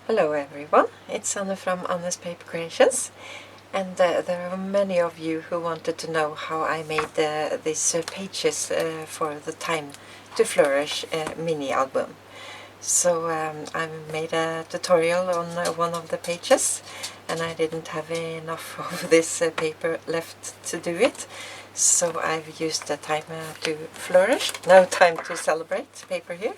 Hello everyone, it's Anna from Anna's Paper Creations, and there are many of you who wanted to know how I made these pages for the Time to Flourish mini album. So I made a tutorial on one of the pages, and I didn't have enough of this paper left to do it, so I've used the Time to Flourish, no Time to Celebrate paper here.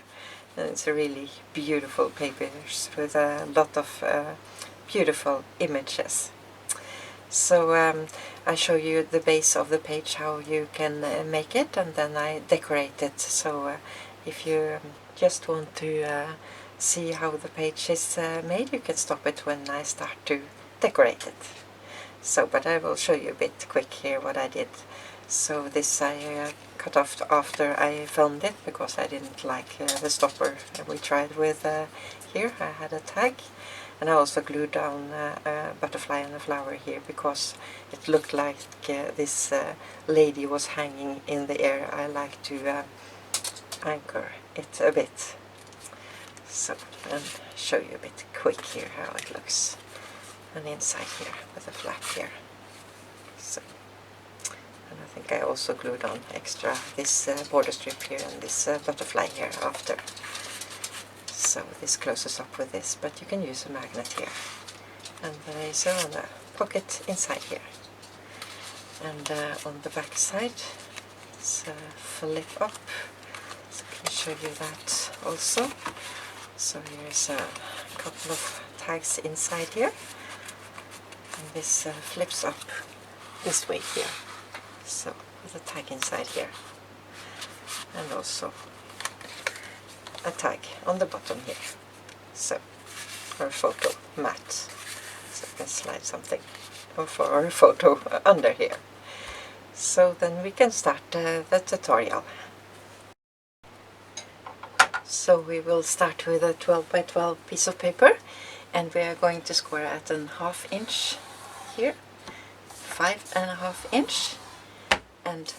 And it's a really beautiful paper with a lot of beautiful images. So I show you the base of the page, how you can make it, and then I decorate it. So if you just want to see how the page is made, you can stop it when I start to decorate it. So, but I will show you a bit quick here what I did. So this I cut off after I filmed it, because I didn't like the stopper we tried with here. I had a tag, and I also glued down a butterfly and a flower here, because it looked like this lady was hanging in the air. I like to anchor it a bit. So, and show you a bit quick here how it looks. And inside here with a flap here. So. And I think I also glued on extra this border strip here and this butterfly here after. So this closes up with this, but you can use a magnet here. And there is a pocket inside here. And on the back side, it's flip up. So I can show you that also. So here's a couple of tags inside here. And this flips up this way here. So with a tag inside here, and also a tag on the bottom here. So for a photo mat, so you can slide something, or for a photo under here. So then we can start the tutorial. So we will start with a 12 by 12 piece of paper, and we are going to score at a 1/2 inch here, 5.5 inch, and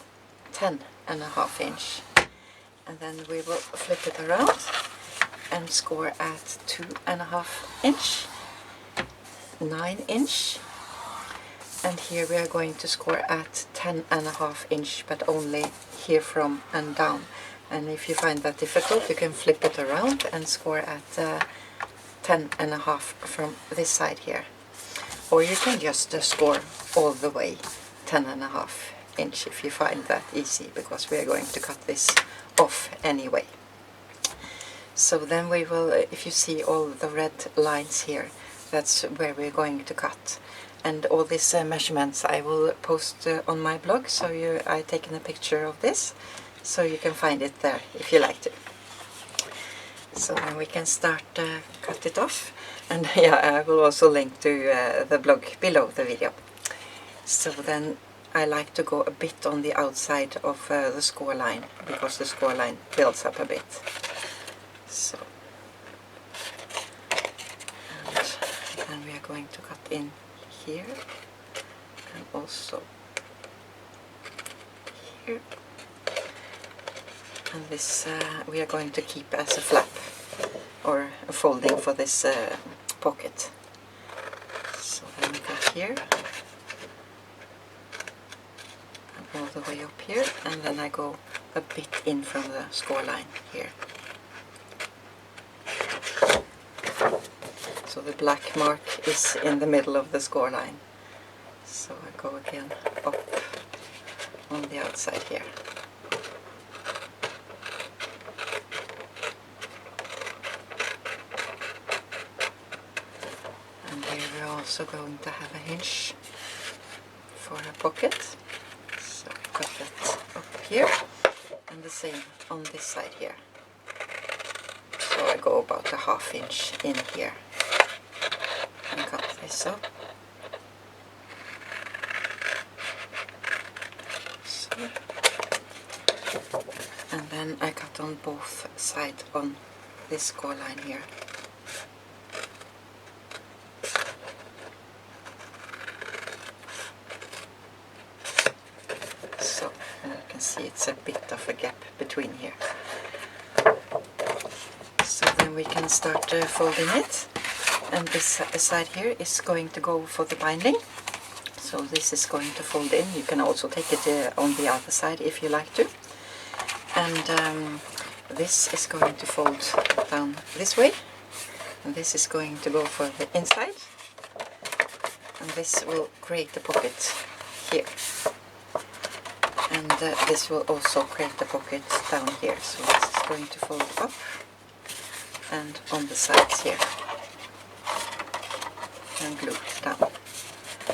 10.5 inch, and then we will flip it around and score at 2.5 inch, 9 inch, and here we are going to score at 10.5 inch, but only here from and down. And if you find that difficult, you can flip it around and score at 10.5 from this side here, or you can just score all the way 10.5 inch if you find that easy, because we are going to cut this off anyway. So then we will, if you see all the red lines here, that's where we're going to cut. And all these measurements I will post on my blog, so I've taken a picture of this, so you can find it there if you like to. So then we can start cut it off, and yeah, I will also link to the blog below the video. So then I like to go a bit on the outside of the score line, because the score line builds up a bit. So, and then we are going to cut in here, and also here. And this we are going to keep as a flap, or a folding for this pocket. So then we cut here, all the way up here, and then I go a bit in from the score line here. So the black mark is in the middle of the score line. So I go again up on the outside here. And here we're also going to have a hinge for a pocket. So I cut that up here, and the same on this side here. So I go about a 1/2 inch in here and cut this up. So, and then I cut on both sides on this score line here. So, and you can see it's a bit of a gap between here. So then we can start folding it. and this side here is going to go for the binding. So this is going to fold in. You can also take it on the other side if you like to. And this is going to fold down this way. And this is going to go for the inside. And this will create a pocket here. And this will also create a pocket down here. So this is going to fold up and on the sides here. And glue down.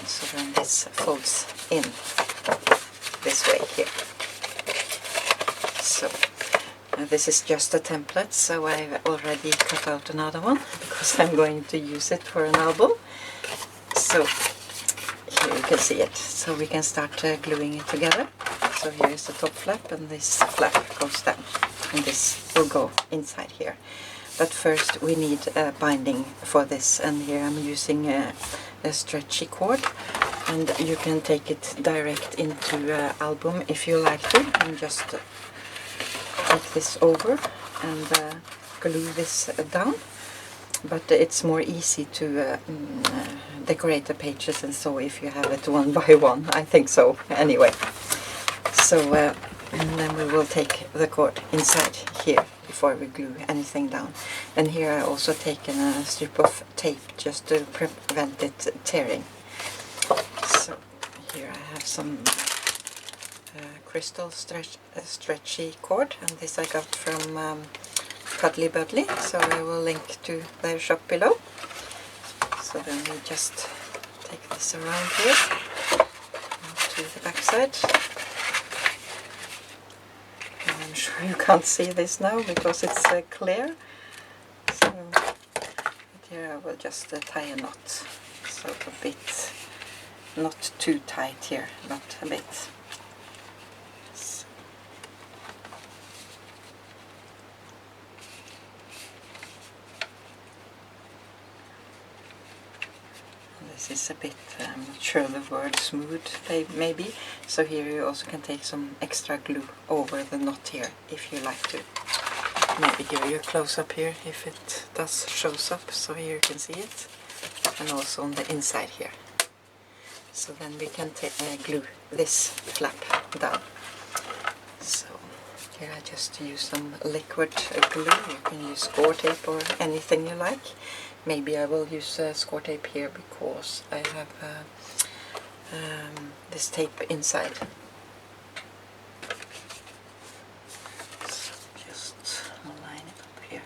So then this folds in this way here. So this is just a template, so I've already cut out another one because I'm going to use it for an album. So here you can see it. So we can start gluing it together. So here is the top flap, and this flap goes down, and this will go inside here. But first we need a binding for this, and here I'm using a stretchy cord, and you can take it direct into album if you like to, and just take this over and glue this down. But it's more easy to decorate the pages and so if you have it one by one. I think so anyway. So and then we will take the cord inside here before we glue anything down. And here I also taken a strip of tape just to prevent it tearing. So here I have some Crystal Stretchy Cord, and this I got from Bazzill, so I will link to their shop below. So then we just take this around here to the back side. And I'm sure you can't see this now because it's clear. So here I will just tie a knot, so a bit, not too tight here, but a bit. This is a bit, I'm not sure the word smooth maybe, so here you also can take some extra glue over the knot here if you like to. Maybe give you a close up here if it does shows up, so here you can see it, and also on the inside here. So then we can glue this flap down. So here I just use some liquid glue. You can use score tape or anything you like. Maybe I will use score tape here because I have this tape inside. So just line it up here.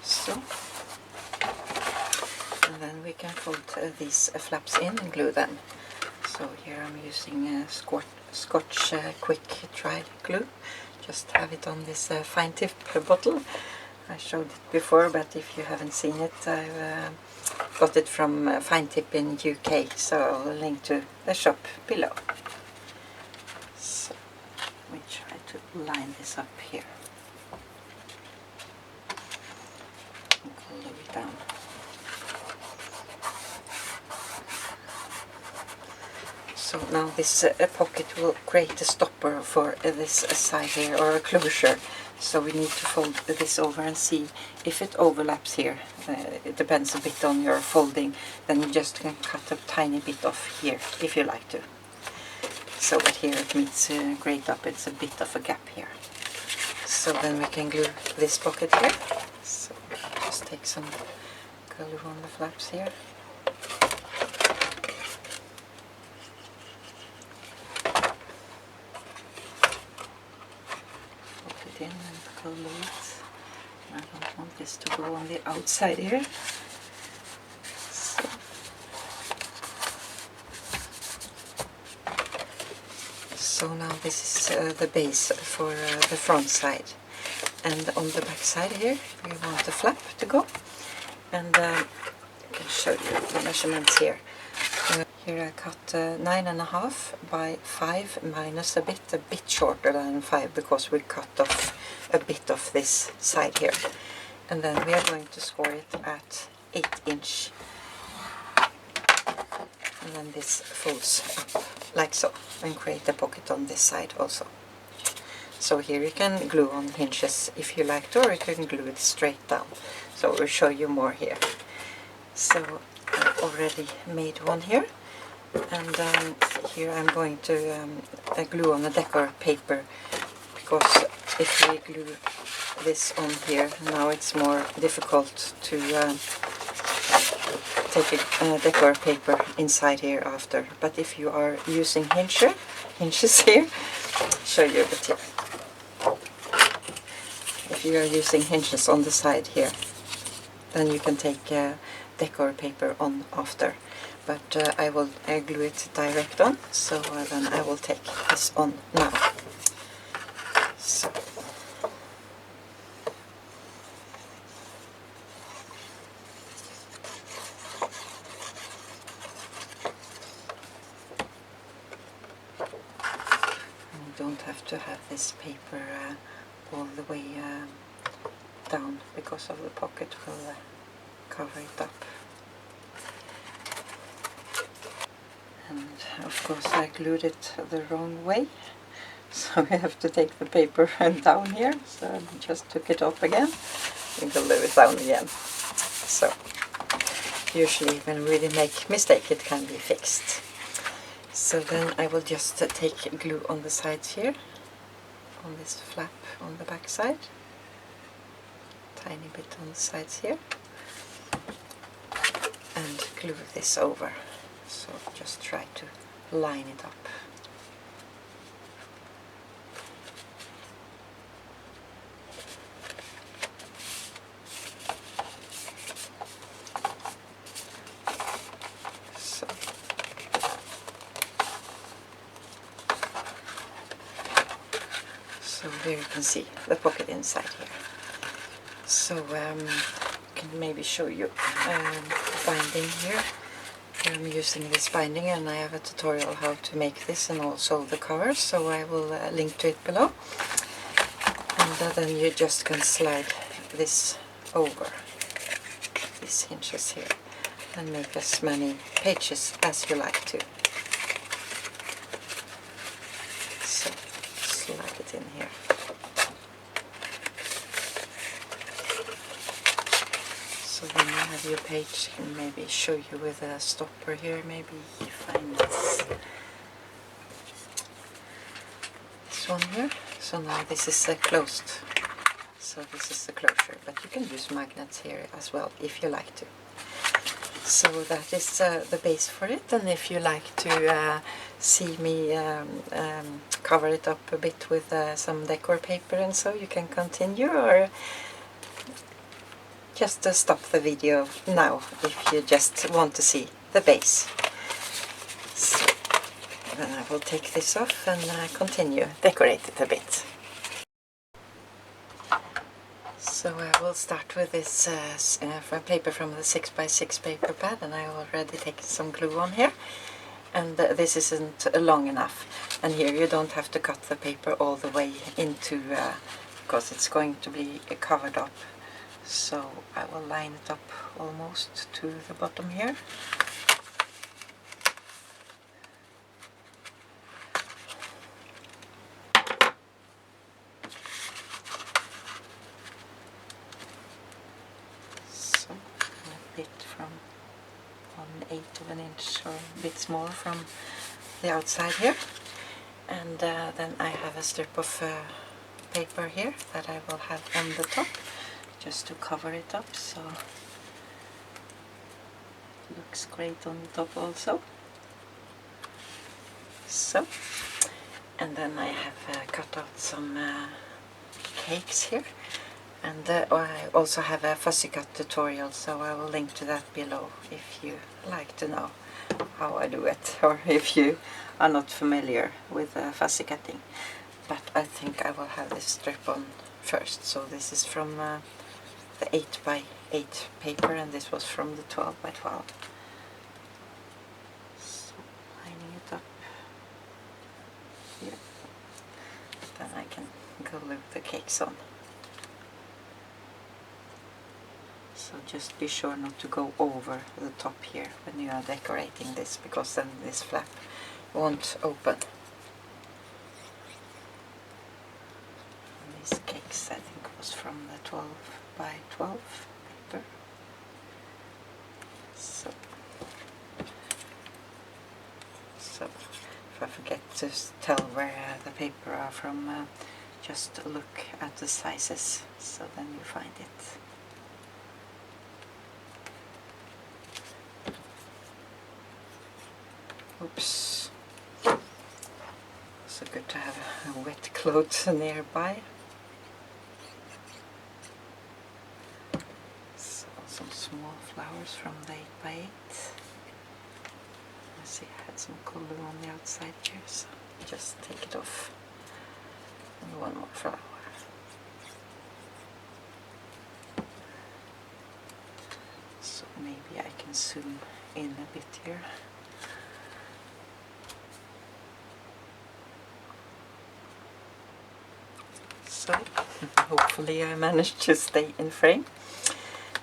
So, and then we can fold these flaps in and glue them. So here I'm using Scotch quick dry glue. Just have it on this fine tip bottle. I showed it before, but if you haven't seen it, I've got it from Fine Tip in UK, so I'll link to the shop below. So we try to line this up here and glue it down. So now this pocket will create a stopper for this side here, or a closure. So we need to fold this over and see if it overlaps here. It depends a bit on your folding. Then you just can cut a tiny bit off here if you like to. So but here it meets great up, it's a bit of a gap here. So then we can glue this pocket here. So just take some glue on the flaps here. In and glue it. I don't want this to go on the outside here. So now this is the base for the front side, and on the back side here we want the flap to go, and I can show you the measurements here. Here I cut 9.5 by 5 minus a bit shorter than 5 because we cut off a bit of this side here. And then we are going to score it at 8 inch. And then this folds up like so, and create a pocket on this side also. So here you can glue on hinges if you like to, or you can glue it straight down. So we'll show you more here. So I already made one here, and here I'm going to glue on a decor paper, because if we glue this on here now it's more difficult to take a decor paper inside here after. But if you are using hinges here, show you a bit here. If you are using hinges on the side here, then you can take decor paper on after. But I will glue it direct on, so then I will take this on now. So. You don't have to have this paper all the way down, because of the pocket will cover it up. And of course I glued it the wrong way, so I have to take the paper down here, so I just took it off again and glue it down again. So usually when we really make mistake it can be fixed. So then I will just take glue on the sides here, on this flap on the back side, tiny bit on the sides here, and glue this over. So just try to line it up. So there you can see the pocket inside here. So can maybe show you binding here. I'm using this binding, and I have a tutorial how to make this and also the covers, so I will link to it below. And then you just can slide this over these hinges here and make as many pages as you like to. So slide it in here. So then you have your page, and maybe show you with a stopper here, maybe find this one here. So now this is closed, so this is the closure, but you can use magnets here as well if you like to. So that is the base for it, and if you like to see me cover it up a bit with some decor paper and so, you can continue, or just stop the video now if you just want to see the base. So then I will take this off and continue decorate it a bit. So I will start with this paper from the 6x6 paper pad, and I already taken some glue on here, and this isn't long enough, and here you don't have to cut the paper all the way into because it's going to be covered up. So I will line it up almost to the bottom here. So a bit from 1/8 of an inch or a bit more from the outside here. And then I have a strip of paper here that I will have on the top, just to cover it up, so it looks great on the top also. So, and then I have cut out some cakes here, and I also have a fussy cut tutorial, so I will link to that below if you like to know how I do it, or if you are not familiar with fussy cutting. But I think I will have this strip on first. So this is from the 8x8 paper, and this was from the 12x12. So lining it up here, then I can glue the cakes on. So just be sure not to go over the top here when you are decorating this, because then this flap won't open. These cakes I think was from the 12 by 12 paper. So if I forget to tell where the paper are from, just look at the sizes, so then you find it. Oops. So good to have a wet clothes nearby. So some small flowers from the 8 by 8. I see I had some color on the outside here, so just take it off. And one more flower. So maybe I can zoom in a bit here. So hopefully I managed to stay in frame.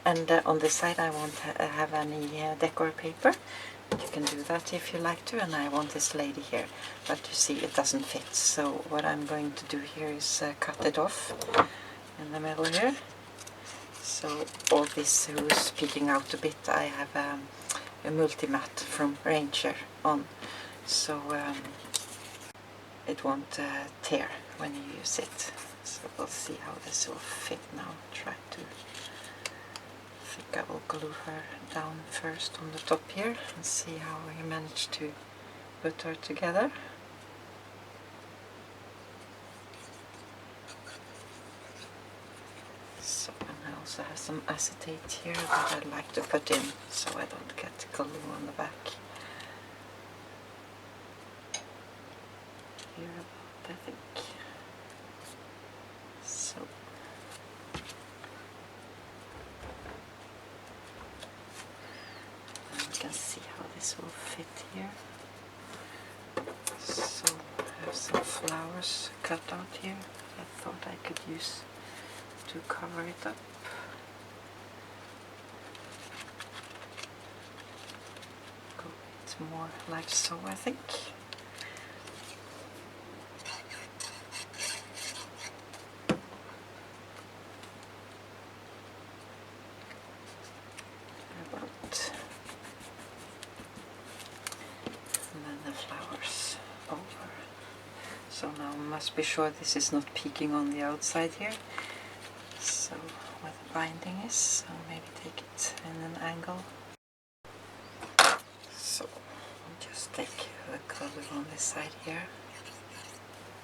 And on this side I won't have any decor paper. You can do that if you like to, and I want this lady here, but you see it doesn't fit. So what I'm going to do here is cut it off in the middle here. So all this who's peeking out a bit, I have a multi-mat from Ranger on, so it won't tear when you use it. So we'll see how this will fit now. Try to, I think I will glue her down first on the top here and see how we manage to put her together. So, and I also have some acetate here that I'd like to put in so I don't get glue on the back. Here about, I think. So and you can see how this will fit here. So I have some flowers cut out here I thought I could use to cover it up. Go a bit more like so, I think. So now I must be sure this is not peeking on the outside here. So where the binding is, so maybe take it in an angle. So I'll just take the color on this side here,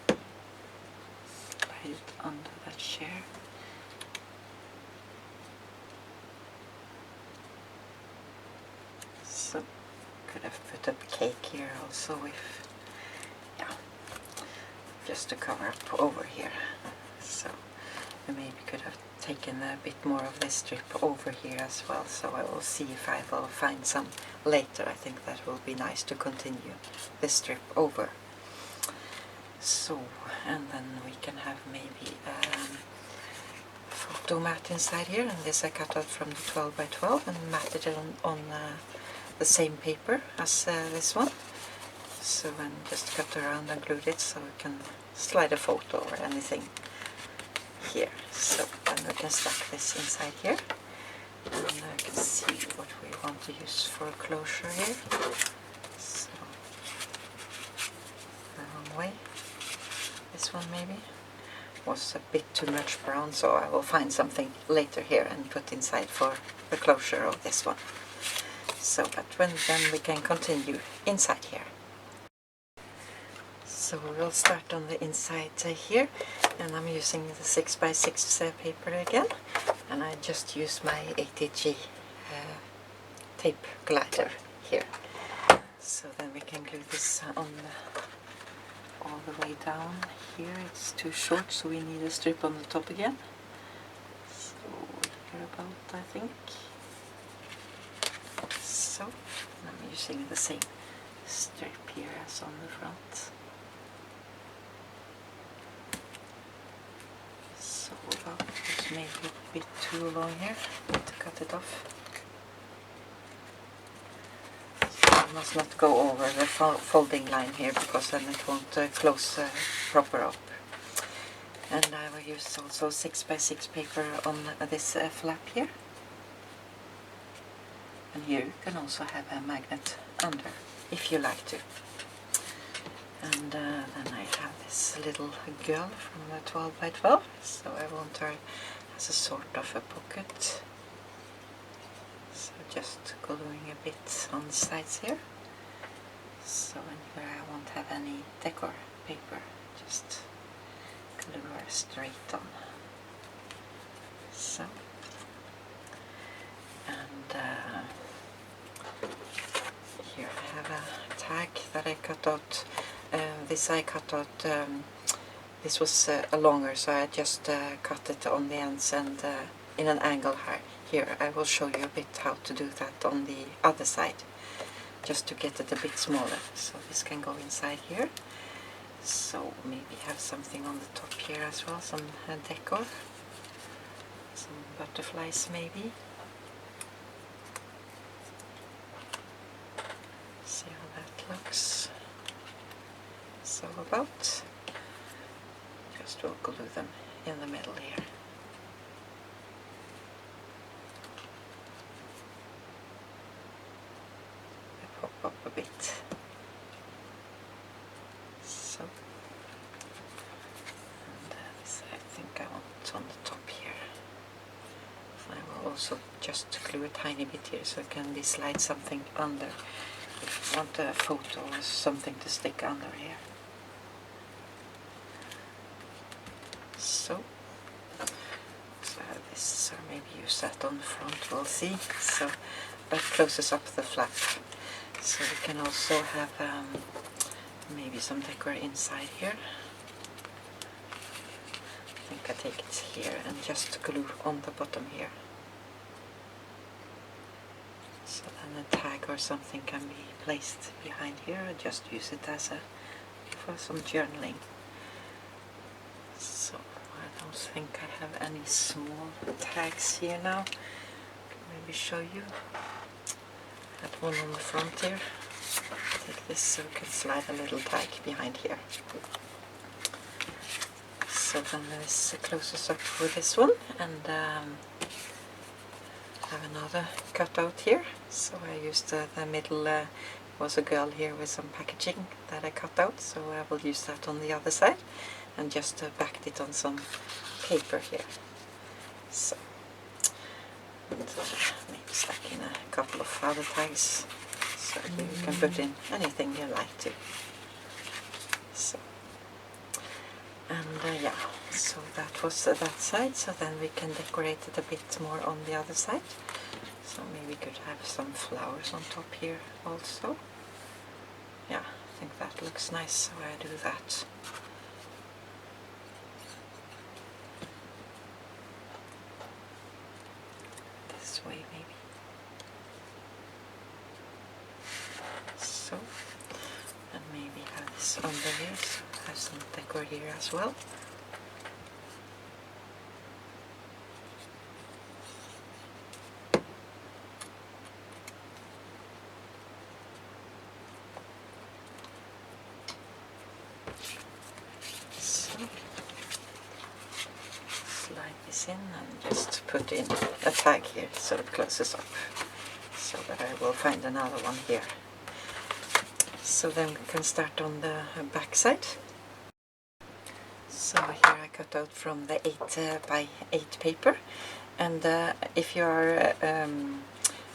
slide it under that chair. So could have put up cake here also if, yeah, just to cover up over here. So I maybe could have taken a bit more of this strip over here as well, so I will see if I will find some later. I think that will be nice to continue this strip over. So, and then we can have maybe photo mat inside here, and this I cut out from the 12 by 12 and matted it on the same paper as this one. So and just cut around and glued it so we can slide a photo or anything here. So then we can stack this inside here, and I can see what we want to use for a closure here. So the wrong way. This one maybe was a bit too much brown, so I will find something later here and put inside for the closure of this one. So, but then we can continue inside here. So we'll start on the inside here, and I'm using the 6 by 6 paper again, and I just use my 80G tape glider here. So then we can glue this on all the way down here. It's too short, so we need a strip on the top again. So here about, I think. So I'm using the same strip here as on the front. So it's maybe a bit too long here. Need to cut it off. So I must not go over the folding line here, because then it won't close proper up. And I will use also 6x6 paper on this flap here. And here you can also have a magnet under, if you like to. And then I have this little girl from the 12x12, so I want her as a sort of a pocket. So just gluing a bit on the sides here. So in here I won't have any decor paper, just glue her straight on. So, and here I have a tag that I cut out. This I cut out, this was longer, so I just cut it on the ends and in an angle here. I will show you a bit how to do that on the other side, just to get it a bit smaller. So this can go inside here. So maybe have something on the top here as well, some decor, some butterflies maybe. See how that looks. So about, just will glue them in the middle here. They pop up a bit. So, and this I think I want on the top here. I will also just glue a tiny bit here, so it can be slide something under. If you want a photo or something to stick under here. So have this, or maybe use that on the front, we'll see. So that closes up the flap. So we can also have maybe some decor inside here. I think I take it here and just glue on the bottom here. So then a tag or something can be placed behind here. I just use it as for some journaling. So I don't think I have any small tags here now. Maybe show you. I had one on the front here. Take this so we can slide a little tag behind here. So then this closes up with this one, and have another cutout here. So I used the middle, was a girl here with some packaging that I cut out, so I will use that on the other side, and just backed it on some paper here. So, and, maybe stuck in a couple of other tags, so you can put in anything you like to. So, and yeah, so that was that side. So then we can decorate it a bit more on the other side. So maybe we could have some flowers on top here also. Yeah, I think that looks nice, so I do that. This way maybe. So, and maybe have this under here, so have some decor here as well. In and just put in a tag here so it closes up, so that I will find another one here. So then we can start on the back side. So here I cut out from the 8x8 paper, and if you are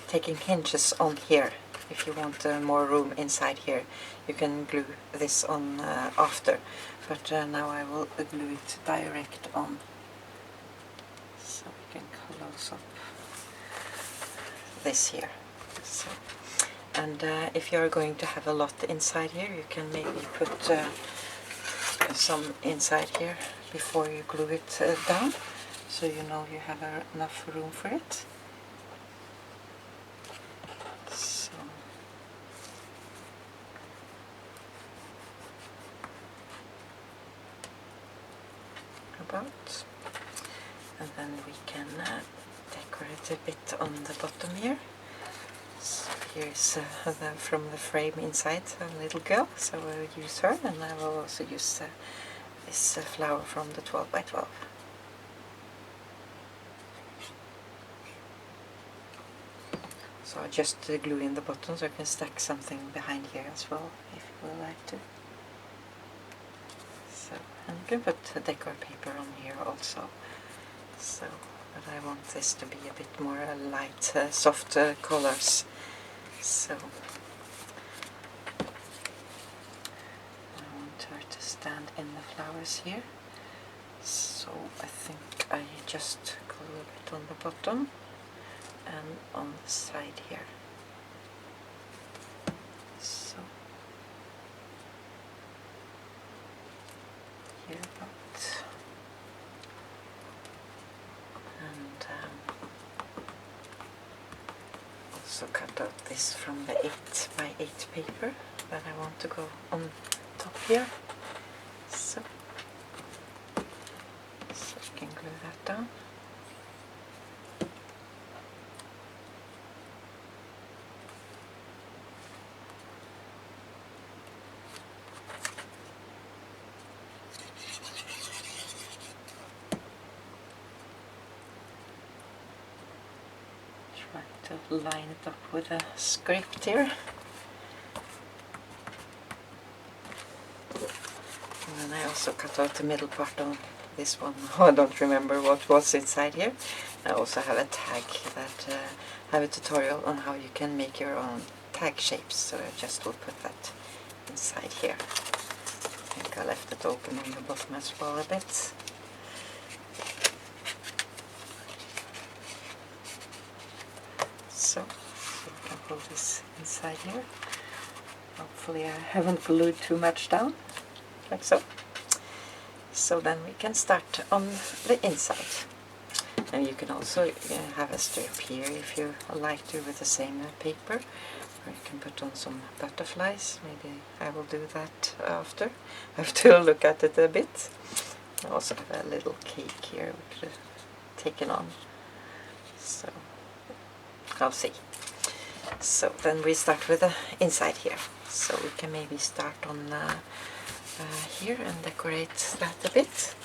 taking hinges on here, if you want more room inside here, you can glue this on after, but now I will glue it direct on. So we can close up this here. So, and if you are going to have a lot inside here, you can maybe put some inside here before you glue it down, so you know you have enough room for it. So, about. And then we can decorate a bit on the bottom here. So here's from the frame inside a little girl, so I will use her, and I will also use this flower from the 12 by 12. So I just glue in the bottom so I can stack something behind here as well, if you would like to. So, and you can put a decor paper on here also. So, but I want this to be a bit more light, soft colors. So, I want her to stand in the flowers here. So I think I just glue a bit on the bottom and on the side here. So here about, and also cut out this from the 8 by 8 paper that I want to go on top here. So you can glue that down. Try to line it up with a script here. And then I also cut out the middle part on this one. I don't remember what was inside here. I also have a tag that have a tutorial on how you can make your own tag shapes, so I just will put that inside here. I think I left it open on the bottom as well a bit. So you can pull this inside here. Hopefully I haven't glued too much down, like so. So then we can start on the inside. And you can also have a strip here if you like to with the same paper. Or you can put on some butterflies. Maybe I will do that after. I have to look at it a bit. I also have a little cake here which is taken on. So I'll see. So then we start with the inside here. So we can maybe start on here and decorate that a bit.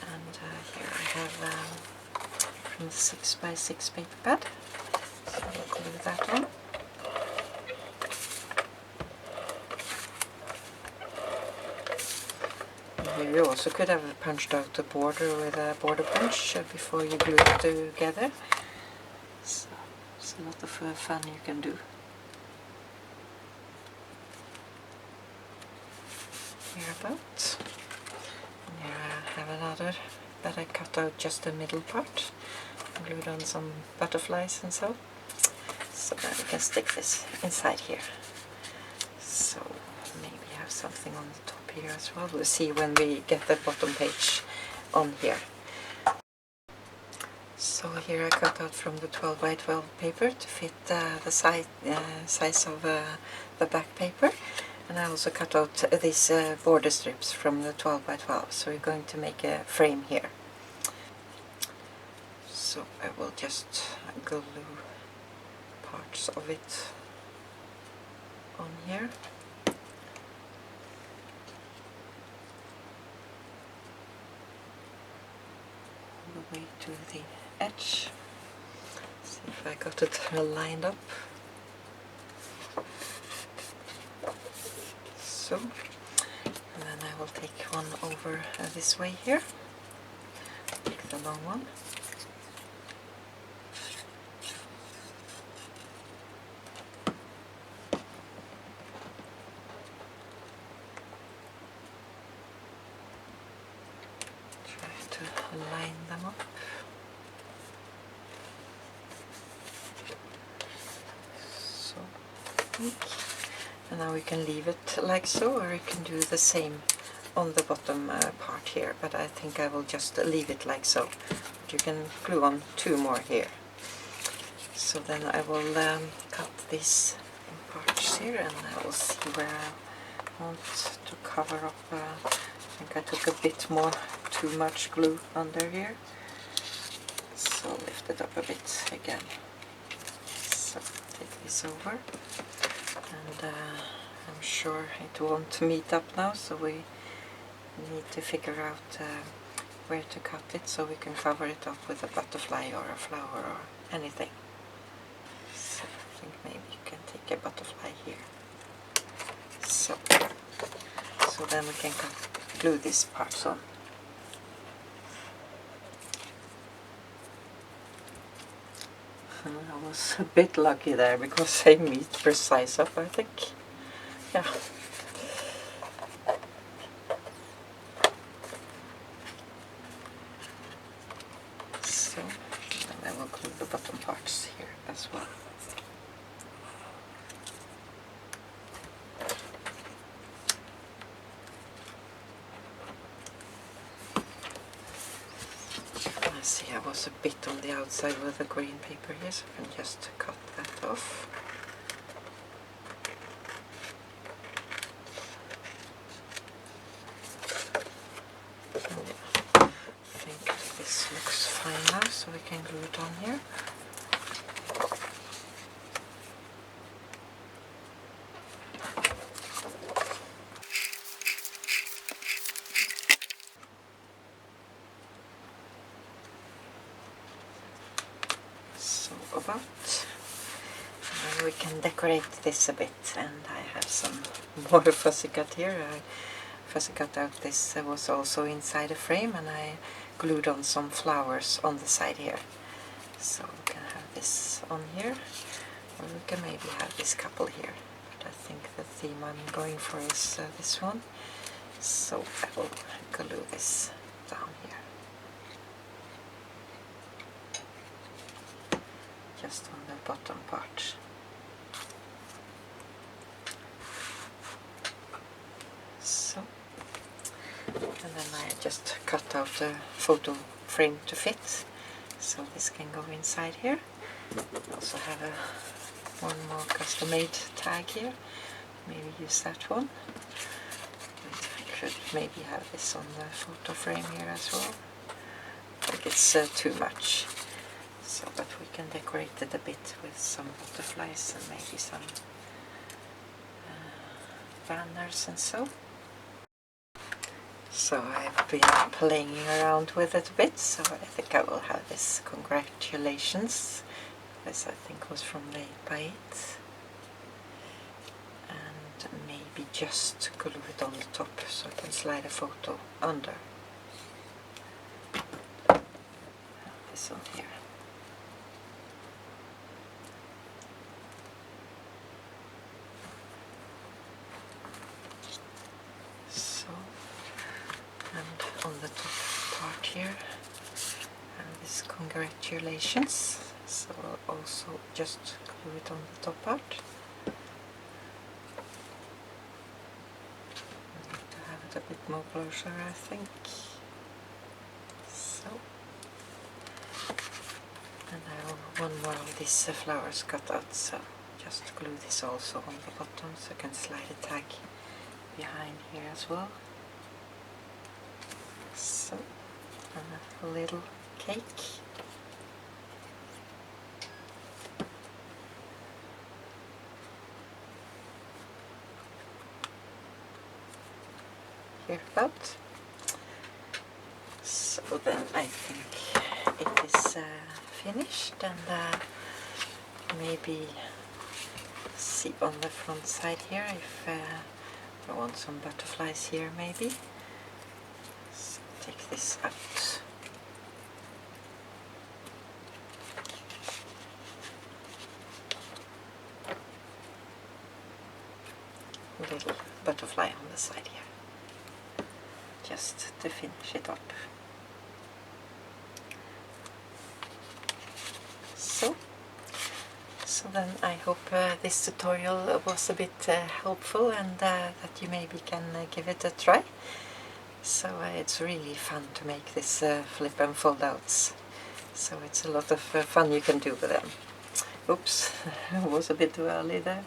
And here I have from the 6 by 6 paper pad. So I'll glue that on. Here you also could have punched out the border with a border punch before you glue it together. So it's a lot of fun you can do. Here about. And here I have another that I cut out just the middle part. And glued on some butterflies and so. So then we can stick this inside here. So maybe have something on the top here as well. We'll see when we get the bottom page on here. So here I cut out from the 12 by 12 paper to fit the size of the back paper. And I also cut out these border strips from the 12 by 12. So we're going to make a frame here. So I will just glue parts of it on here. All the way to the edge. See if I got it lined up. So, and then I will take one over this way here. Take the long one. Try to line them up. So, and now we can leave it like so, or you can do the same on the bottom part here, but I think I will just leave it like so. But you can glue on 2 more here. So then I will cut these in parts here, and I will see where I want to cover up. I think I took a bit too much glue under here. So lift it up a bit again. So take this over, and I'm sure it won't meet up now, so we need to figure out where to cut it so we can cover it up with a butterfly or a flower or anything. So I think maybe you can take a butterfly here. So then we can glue this part on. I was a bit lucky there because I meet precise up, I think. Yeah. So, and then we'll glue the bottom parts here as well. See, I was a bit on the outside with the green paper here, so I can just cut that off. I think this looks fine now, so we can glue it on here. About, and we can decorate this a bit, and I have some more fussy cut here. I fussy cut out this was also inside a frame, and I glued on some flowers on the side here, so we can have this on here, or we can maybe have this couple here, but I think the theme I'm going for is this one, so I will glue this down here. Just on the bottom part. So, and then I just cut out a photo frame to fit, so this can go inside here. I also have one more custom-made tag here, maybe use that one. I should maybe have this on the photo frame here as well. I think it's too much. So, but we can decorate it a bit with some butterflies and maybe some banners and so. So I've been playing around with it a bit, so I think I will have this congratulations. This I think was from the 8x8. And maybe just glue it on the top so I can slide a photo under. This one here. On the top part here, and this congratulations, so I'll also just glue it on the top part. I need to have it a bit more closer, I think. So, and I have one more of these flowers cut out, so just glue this also on the bottom so I can slide a tag behind here as well. So, and a little cake. Here about. So then I think it is finished, and maybe see on the front side here if I want some butterflies here maybe. Take this out. A little butterfly on the side here, just to finish it up. So then I hope this tutorial was a bit helpful, and that you maybe can give it a try. So it's really fun to make this flip and fold outs. So it's a lot of fun you can do with them. Oops, I was a bit too early there.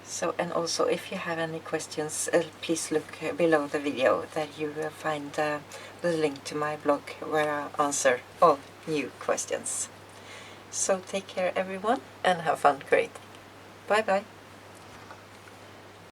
So, and also if you have any questions, please look below the video, that you will find the link to my blog where I answer all new questions. So take care everyone and have fun creating. Bye bye.